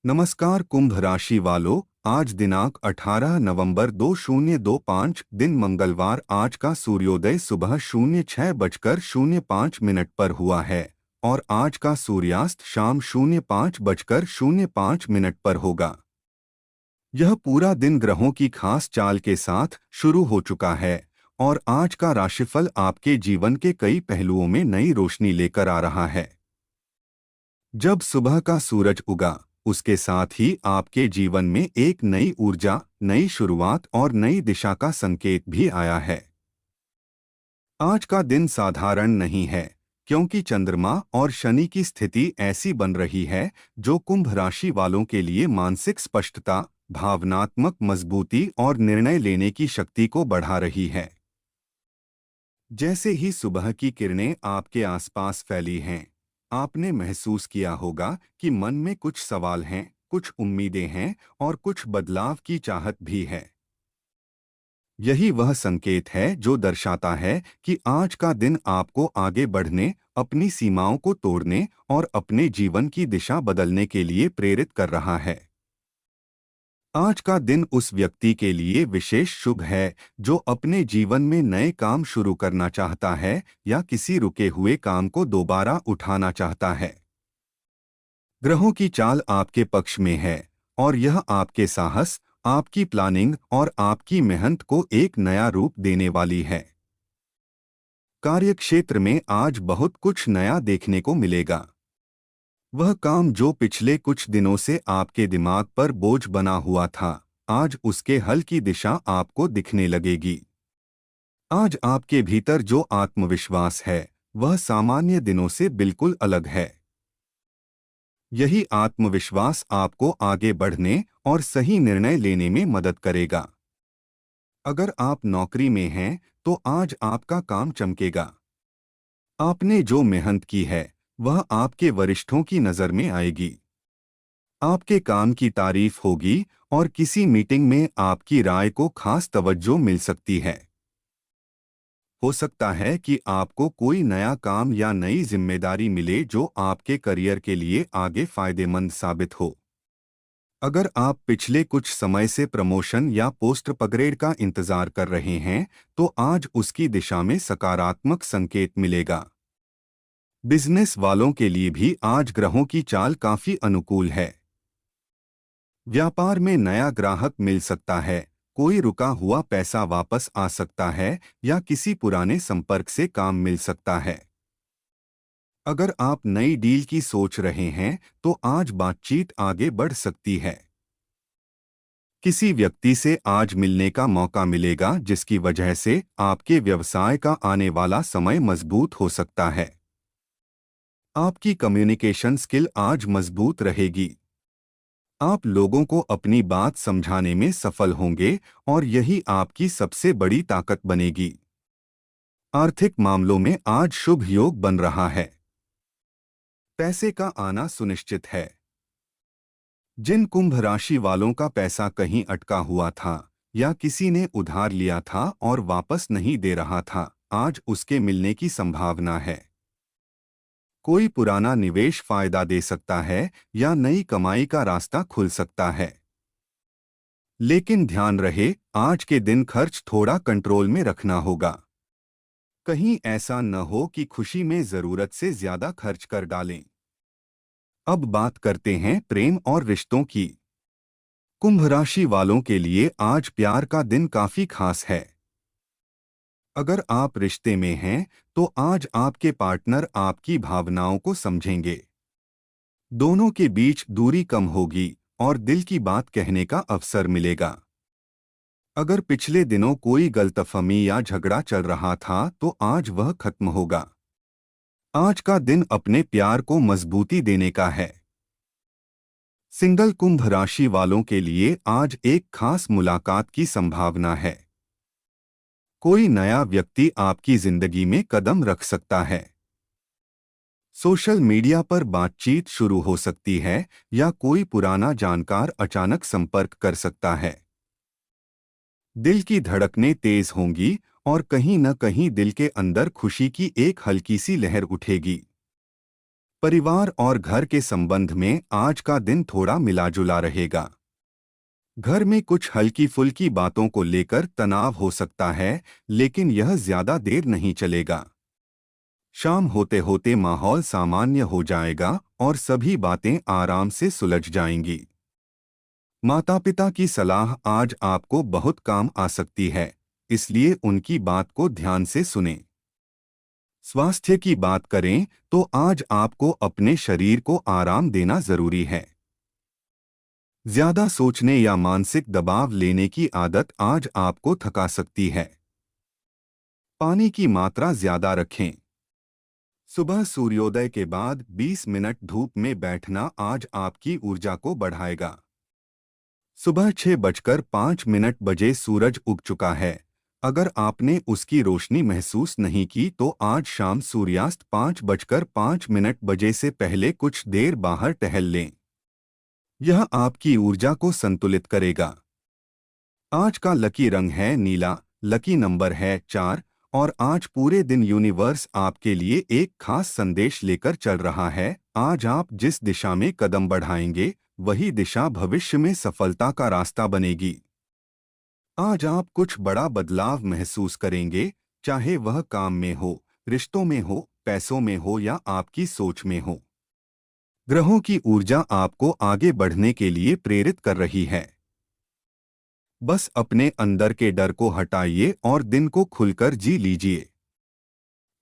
नमस्कार कुंभ राशि वालों। आज दिनांक 18 नवंबर 2025 दिन मंगलवार। आज का सूर्योदय सुबह 06:05 पर हुआ है और आज का सूर्यास्त शाम 05:05 पर होगा। यह पूरा दिन ग्रहों की खास चाल के साथ शुरू हो चुका है और आज का राशिफल आपके जीवन के कई पहलुओं में नई रोशनी लेकर आ रहा है। जब सुबह का सूरज उगा, उसके साथ ही आपके जीवन में एक नई ऊर्जा, नई शुरुआत और नई दिशा का संकेत भी आया है। आज का दिन साधारण नहीं है, क्योंकि चंद्रमा और शनि की स्थिति ऐसी बन रही है जो कुंभ राशि वालों के लिए मानसिक स्पष्टता, भावनात्मक मजबूती और निर्णय लेने की शक्ति को बढ़ा रही है। जैसे ही सुबह की किरणें आपके आसपास फैली हैं, आपने महसूस किया होगा कि मन में कुछ सवाल हैं, कुछ उम्मीदें हैं और कुछ बदलाव की चाहत भी है। यही वह संकेत है जो दर्शाता है कि आज का दिन आपको आगे बढ़ने, अपनी सीमाओं को तोड़ने और अपने जीवन की दिशा बदलने के लिए प्रेरित कर रहा है। आज का दिन उस व्यक्ति के लिए विशेष शुभ है जो अपने जीवन में नए काम शुरू करना चाहता है या किसी रुके हुए काम को दोबारा उठाना चाहता है। ग्रहों की चाल आपके पक्ष में है और यह आपके साहस, आपकी प्लानिंग और आपकी मेहनत को एक नया रूप देने वाली है। कार्यक्षेत्र में आज बहुत कुछ नया देखने को मिलेगा। वह काम जो पिछले कुछ दिनों से आपके दिमाग पर बोझ बना हुआ था, आज उसके हल की दिशा आपको दिखने लगेगी। आज आपके भीतर जो आत्मविश्वास है, वह सामान्य दिनों से बिल्कुल अलग है। यही आत्मविश्वास आपको आगे बढ़ने और सही निर्णय लेने में मदद करेगा। अगर आप नौकरी में हैं, तो आज आपका काम चमकेगा। आपने जो मेहनत की है, वह आपके वरिष्ठों की नज़र में आएगी। आपके काम की तारीफ होगी और किसी मीटिंग में आपकी राय को खास तवज्जो मिल सकती है। हो सकता है कि आपको कोई नया काम या नई जिम्मेदारी मिले जो आपके करियर के लिए आगे फायदेमंद साबित हो। अगर आप पिछले कुछ समय से प्रमोशन या पोस्ट अपग्रेड का इंतजार कर रहे हैं, तो आज उसकी दिशा में सकारात्मक संकेत मिलेगा। बिजनेस वालों के लिए भी आज ग्रहों की चाल काफी अनुकूल है। व्यापार में नया ग्राहक मिल सकता है, कोई रुका हुआ पैसा वापस आ सकता है या किसी पुराने संपर्क से काम मिल सकता है। अगर आप नई डील की सोच रहे हैं, तो आज बातचीत आगे बढ़ सकती है। किसी व्यक्ति से आज मिलने का मौका मिलेगा जिसकी वजह से आपके व्यवसाय का आने वाला समय मजबूत हो सकता है। आपकी कम्युनिकेशन स्किल आज मजबूत रहेगी। आप लोगों को अपनी बात समझाने में सफल होंगे और यही आपकी सबसे बड़ी ताकत बनेगी। आर्थिक मामलों में आज शुभ योग बन रहा है। पैसे का आना सुनिश्चित है। जिन कुंभ राशि वालों का पैसा कहीं अटका हुआ था या किसी ने उधार लिया था और वापस नहीं दे रहा था, आज उसके मिलने की संभावना है। कोई पुराना निवेश फायदा दे सकता है या नई कमाई का रास्ता खुल सकता है। लेकिन ध्यान रहे, आज के दिन खर्च थोड़ा कंट्रोल में रखना होगा। कहीं ऐसा न हो कि खुशी में जरूरत से ज्यादा खर्च कर डालें। अब बात करते हैं प्रेम और रिश्तों की। कुंभ राशि वालों के लिए आज प्यार का दिन काफी खास है। अगर आप रिश्ते में हैं, तो आज आपके पार्टनर आपकी भावनाओं को समझेंगे। दोनों के बीच दूरी कम होगी और दिल की बात कहने का अवसर मिलेगा। अगर पिछले दिनों कोई गलतफहमी या झगड़ा चल रहा था, तो आज वह खत्म होगा। आज का दिन अपने प्यार को मजबूती देने का है। सिंगल कुंभ राशि वालों के लिए आज एक खास मुलाकात की संभावना है। कोई नया व्यक्ति आपकी जिंदगी में कदम रख सकता है। सोशल मीडिया पर बातचीत शुरू हो सकती है या कोई पुराना जानकार अचानक संपर्क कर सकता है। दिल की धड़कनें तेज होंगी और कहीं न कहीं दिल के अंदर खुशी की एक हल्की सी लहर उठेगी। परिवार और घर के संबंध में आज का दिन थोड़ा मिला-जुला रहेगा। घर में कुछ हल्की फुल्की बातों को लेकर तनाव हो सकता है, लेकिन यह ज्यादा देर नहीं चलेगा। शाम होते होते माहौल सामान्य हो जाएगा और सभी बातें आराम से सुलझ जाएंगी। माता पिता की सलाह आज आपको बहुत काम आ सकती है, इसलिए उनकी बात को ध्यान से सुनें। स्वास्थ्य की बात करें तो आज आपको अपने शरीर को आराम देना जरूरी है। ज्यादा सोचने या मानसिक दबाव लेने की आदत आज आपको थका सकती है। पानी की मात्रा ज्यादा रखें। सुबह सूर्योदय के बाद 20 मिनट धूप में बैठना आज आपकी ऊर्जा को बढ़ाएगा। सुबह 6:05 बजे सूरज उग चुका है। अगर आपने उसकी रोशनी महसूस नहीं की तो आज शाम सूर्यास्त 5:05 बजे से पहले कुछ देर बाहर टहल लें। यह आपकी ऊर्जा को संतुलित करेगा। आज का लकी रंग है नीला, लकी नंबर है 4 और आज पूरे दिन यूनिवर्स आपके लिए एक खास संदेश लेकर चल रहा है। आज आप जिस दिशा में कदम बढ़ाएंगे, वही दिशा भविष्य में सफलता का रास्ता बनेगी। आज आप कुछ बड़ा बदलाव महसूस करेंगे, चाहे वह काम में हो, रिश्तों में हो, पैसों में हो या आपकी सोच में हो। ग्रहों की ऊर्जा आपको आगे बढ़ने के लिए प्रेरित कर रही है। बस अपने अंदर के डर को हटाइए और दिन को खुलकर जी लीजिए।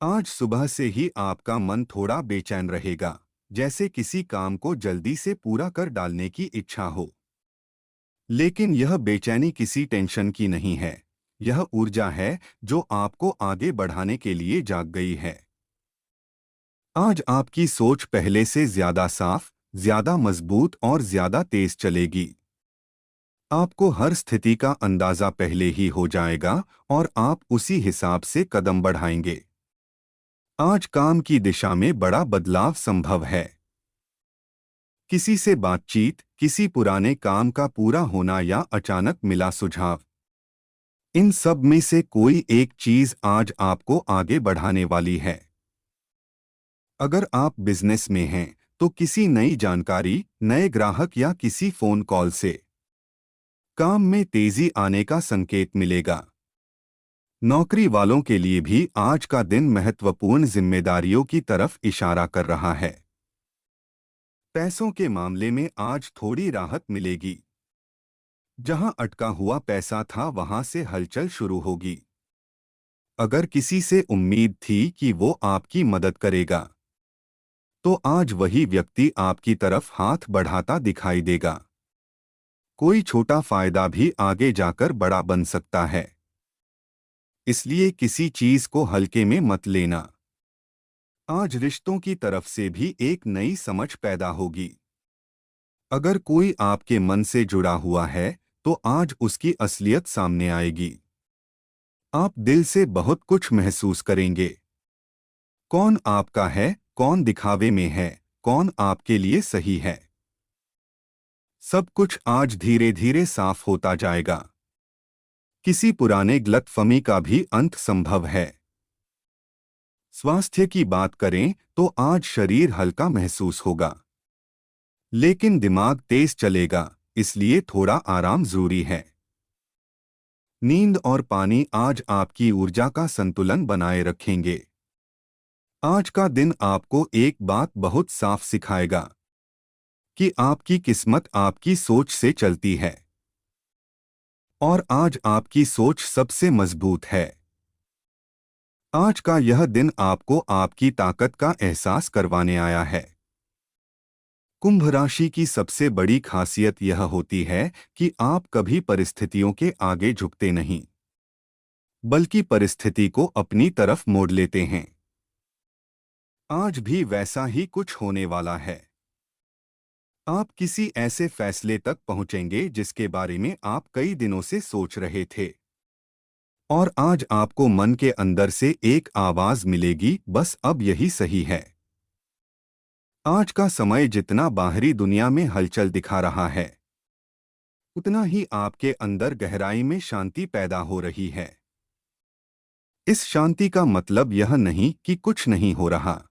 आज सुबह से ही आपका मन थोड़ा बेचैन रहेगा, जैसे किसी काम को जल्दी से पूरा कर डालने की इच्छा हो। लेकिन यह बेचैनी किसी टेंशन की नहीं है, यह ऊर्जा है जो आपको आगे बढ़ाने के लिए जाग गई है। आज आपकी सोच पहले से ज्यादा साफ, ज्यादा मजबूत और ज्यादा तेज चलेगी। आपको हर स्थिति का अंदाजा पहले ही हो जाएगा और आप उसी हिसाब से कदम बढ़ाएंगे। आज काम की दिशा में बड़ा बदलाव संभव है। किसी से बातचीत, किसी पुराने काम का पूरा होना या अचानक मिला सुझाव, इन सब में से कोई एक चीज आज आपको आगे बढ़ाने वाली है। अगर आप बिजनेस में हैं, तो किसी नई जानकारी, नए ग्राहक या किसी फोन कॉल से काम में तेजी आने का संकेत मिलेगा। नौकरी वालों के लिए भी आज का दिन महत्वपूर्ण जिम्मेदारियों की तरफ इशारा कर रहा है। पैसों के मामले में आज थोड़ी राहत मिलेगी। जहां अटका हुआ पैसा था वहां से हलचल शुरू होगी। अगर किसी से उम्मीद थी कि वो आपकी मदद करेगा, तो आज वही व्यक्ति आपकी तरफ हाथ बढ़ाता दिखाई देगा। कोई छोटा फायदा भी आगे जाकर बड़ा बन सकता है, इसलिए किसी चीज को हल्के में मत लेना। आज रिश्तों की तरफ से भी एक नई समझ पैदा होगी। अगर कोई आपके मन से जुड़ा हुआ है, तो आज उसकी असलियत सामने आएगी। आप दिल से बहुत कुछ महसूस करेंगे। कौन आपका है, कौन दिखावे में है, कौन आपके लिए सही है, सब कुछ आज धीरे धीरे साफ होता जाएगा। किसी पुराने गलतफहमी का भी अंत संभव है। स्वास्थ्य की बात करें तो आज शरीर हल्का महसूस होगा, लेकिन दिमाग तेज चलेगा, इसलिए थोड़ा आराम जरूरी है। नींद और पानी आज आपकी ऊर्जा का संतुलन बनाए रखेंगे। आज का दिन आपको एक बात बहुत साफ सिखाएगा कि आपकी किस्मत आपकी सोच से चलती है और आज आपकी सोच सबसे मजबूत है। आज का यह दिन आपको आपकी ताकत का एहसास करवाने आया है। कुंभ राशि की सबसे बड़ी खासियत यह होती है कि आप कभी परिस्थितियों के आगे झुकते नहीं, बल्कि परिस्थिति को अपनी तरफ मोड़ लेते हैं। आज भी वैसा ही कुछ होने वाला है। आप किसी ऐसे फैसले तक पहुंचेंगे जिसके बारे में आप कई दिनों से सोच रहे थे, और आज आपको मन के अंदर से एक आवाज मिलेगी, बस अब यही सही है। आज का समय जितना बाहरी दुनिया में हलचल दिखा रहा है, उतना ही आपके अंदर गहराई में शांति पैदा हो रही है। इस शांति का मतलब यह नहीं कि कुछ नहीं हो रहा।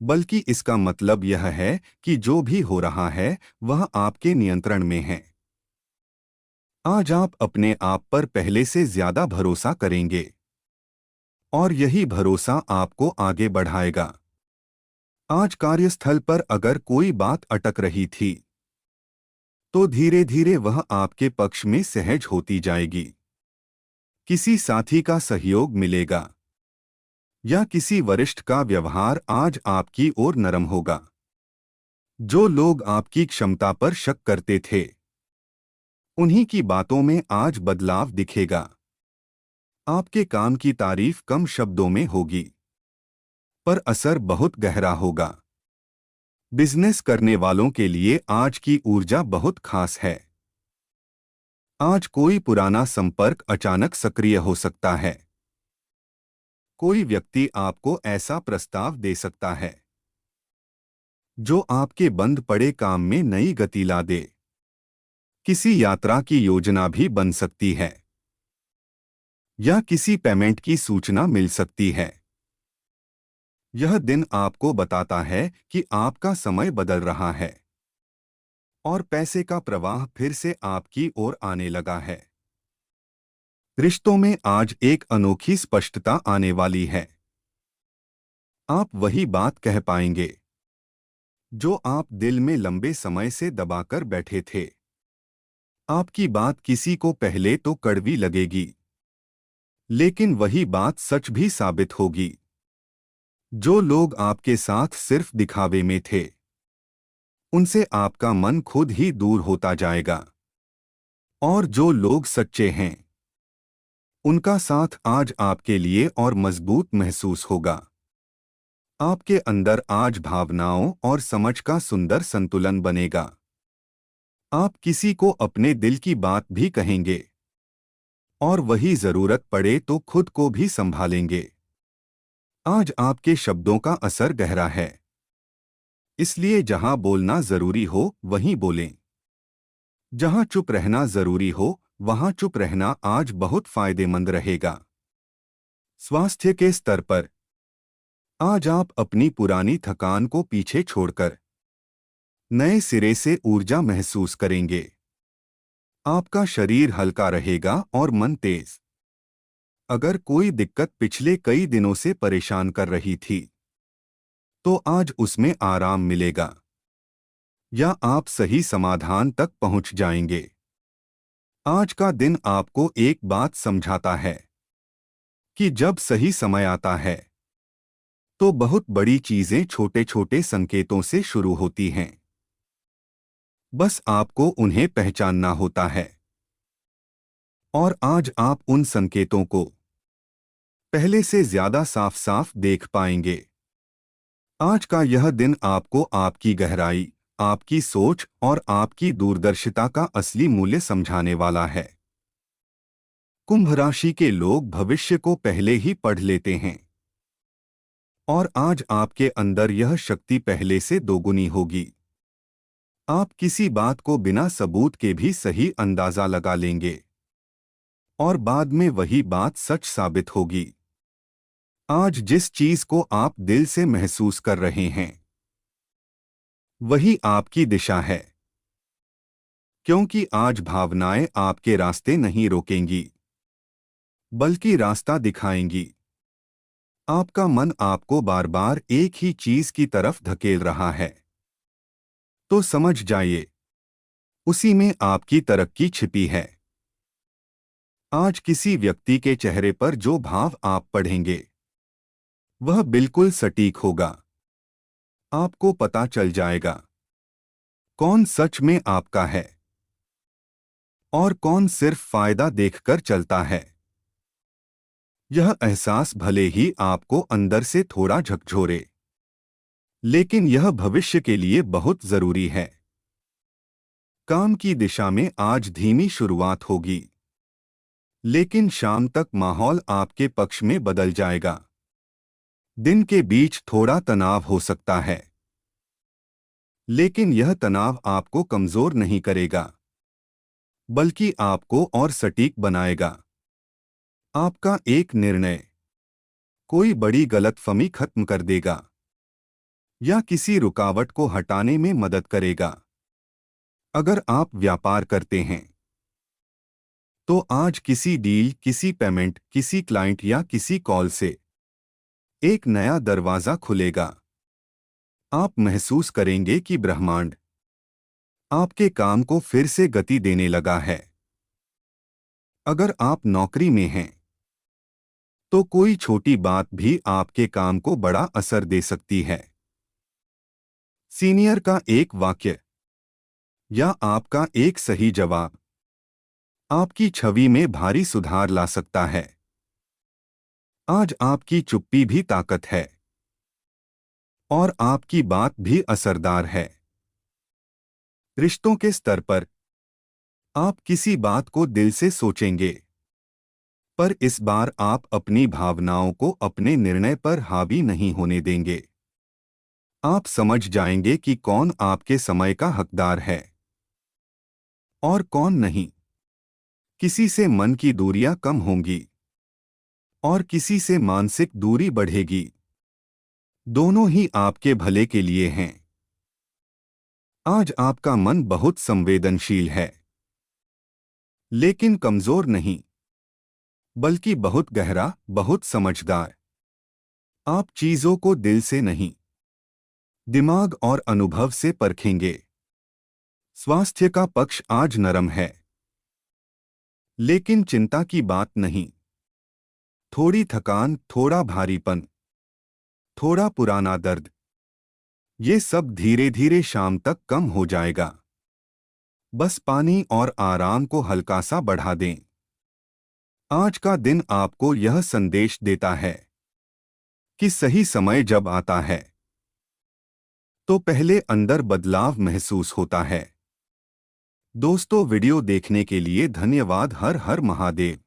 बल्कि इसका मतलब यह है कि जो भी हो रहा है वह आपके नियंत्रण में है। आज आप अपने आप पर पहले से ज्यादा भरोसा करेंगे और यही भरोसा आपको आगे बढ़ाएगा। आज कार्यस्थल पर अगर कोई बात अटक रही थी तो धीरे धीरे वह आपके पक्ष में सहज होती जाएगी। किसी साथी का सहयोग मिलेगा या किसी वरिष्ठ का व्यवहार आज आपकी ओर नरम होगा। जो लोग आपकी क्षमता पर शक करते थे उन्हीं की बातों में आज बदलाव दिखेगा। आपके काम की तारीफ कम शब्दों में होगी पर असर बहुत गहरा होगा। बिजनेस करने वालों के लिए आज की ऊर्जा बहुत खास है। आज कोई पुराना संपर्क अचानक सक्रिय हो सकता है। कोई व्यक्ति आपको ऐसा प्रस्ताव दे सकता है जो आपके बंद पड़े काम में नई गति ला दे। किसी यात्रा की योजना भी बन सकती है या किसी पेमेंट की सूचना मिल सकती है। यह दिन आपको बताता है कि आपका समय बदल रहा है और पैसे का प्रवाह फिर से आपकी ओर आने लगा है। रिश्तों में आज एक अनोखी स्पष्टता आने वाली है। आप वही बात कह पाएंगे जो आप दिल में लंबे समय से दबाकर बैठे थे। आपकी बात किसी को पहले तो कड़वी लगेगी लेकिन वही बात सच भी साबित होगी। जो लोग आपके साथ सिर्फ दिखावे में थे उनसे आपका मन खुद ही दूर होता जाएगा और जो लोग सच्चे हैं उनका साथ आज आपके लिए और मजबूत महसूस होगा। आपके अंदर आज भावनाओं और समझ का सुंदर संतुलन बनेगा। आप किसी को अपने दिल की बात भी कहेंगे और वही जरूरत पड़े तो खुद को भी संभालेंगे। आज आपके शब्दों का असर गहरा है, इसलिए जहां बोलना जरूरी हो वहीं बोलें। जहां चुप रहना जरूरी हो वहां चुप रहना आज बहुत फायदेमंद रहेगा। स्वास्थ्य के स्तर पर आज आप अपनी पुरानी थकान को पीछे छोड़कर नए सिरे से ऊर्जा महसूस करेंगे। आपका शरीर हल्का रहेगा और मन तेज। अगर कोई दिक्कत पिछले कई दिनों से परेशान कर रही थी तो आज उसमें आराम मिलेगा या आप सही समाधान तक पहुंच जाएंगे। आज का दिन आपको एक बात समझाता है कि जब सही समय आता है तो बहुत बड़ी चीजें छोटे छोटे संकेतों से शुरू होती हैं। बस आपको उन्हें पहचानना होता है और आज आप उन संकेतों को पहले से ज्यादा साफ साफ देख पाएंगे। आज का यह दिन आपको आपकी गहराई, आपकी सोच और आपकी दूरदर्शिता का असली मूल्य समझाने वाला है। कुंभ राशि के लोग भविष्य को पहले ही पढ़ लेते हैं और आज आपके अंदर यह शक्ति पहले से दोगुनी होगी। आप किसी बात को बिना सबूत के भी सही अंदाजा लगा लेंगे और बाद में वही बात सच साबित होगी। आज जिस चीज को आप दिल से महसूस कर रहे हैं वही आपकी दिशा है, क्योंकि आज भावनाएं आपके रास्ते नहीं रोकेंगी बल्कि रास्ता दिखाएंगी। आपका मन आपको बार बार एक ही चीज की तरफ धकेल रहा है तो समझ जाइए उसी में आपकी तरक्की छिपी है। आज किसी व्यक्ति के चेहरे पर जो भाव आप पढ़ेंगे वह बिल्कुल सटीक होगा। आपको पता चल जाएगा कौन सच में आपका है और कौन सिर्फ फायदा देखकर चलता है। यह एहसास भले ही आपको अंदर से थोड़ा झकझोरे लेकिन यह भविष्य के लिए बहुत जरूरी है। काम की दिशा में आज धीमी शुरुआत होगी लेकिन शाम तक माहौल आपके पक्ष में बदल जाएगा। दिन के बीच थोड़ा तनाव हो सकता है लेकिन यह तनाव आपको कमजोर नहीं करेगा बल्कि आपको और सटीक बनाएगा। आपका एक निर्णय कोई बड़ी गलतफहमी खत्म कर देगा। या किसी रुकावट को हटाने में मदद करेगा। अगर आप व्यापार करते हैं तो आज किसी डील, किसी पेमेंट, किसी क्लाइंट या किसी कॉल से एक नया दरवाजा खुलेगा। आप महसूस करेंगे कि ब्रह्मांड आपके काम को फिर से गति देने लगा है। अगर आप नौकरी में हैं तो कोई छोटी बात भी आपके काम को बड़ा असर दे सकती है। सीनियर का एक वाक्य या आपका एक सही जवाब आपकी छवि में भारी सुधार ला सकता है। आज आपकी चुप्पी भी ताकत है और आपकी बात भी असरदार है। रिश्तों के स्तर पर आप किसी बात को दिल से सोचेंगे, पर इस बार आप अपनी भावनाओं को अपने निर्णय पर हावी नहीं होने देंगे। आप समझ जाएंगे कि कौन आपके समय का हकदार है और कौन नहीं। किसी से मन की दूरियां कम होंगी और किसी से मानसिक दूरी बढ़ेगी। दोनों ही आपके भले के लिए हैं। आज आपका मन बहुत संवेदनशील है, लेकिन कमजोर नहीं, बल्कि बहुत गहरा, बहुत समझदार। आप चीजों को दिल से नहीं, दिमाग और अनुभव से परखेंगे। स्वास्थ्य का पक्ष आज नरम है, लेकिन चिंता की बात नहीं। थोड़ी थकान, थोड़ा भारीपन, थोड़ा पुराना दर्द, ये सब धीरे धीरे शाम तक कम हो जाएगा। बस पानी और आराम को हल्का सा बढ़ा दें। आज का दिन आपको यह संदेश देता है कि सही समय जब आता है तो पहले अंदर बदलाव महसूस होता है। दोस्तों, वीडियो देखने के लिए धन्यवाद। हर हर महादेव।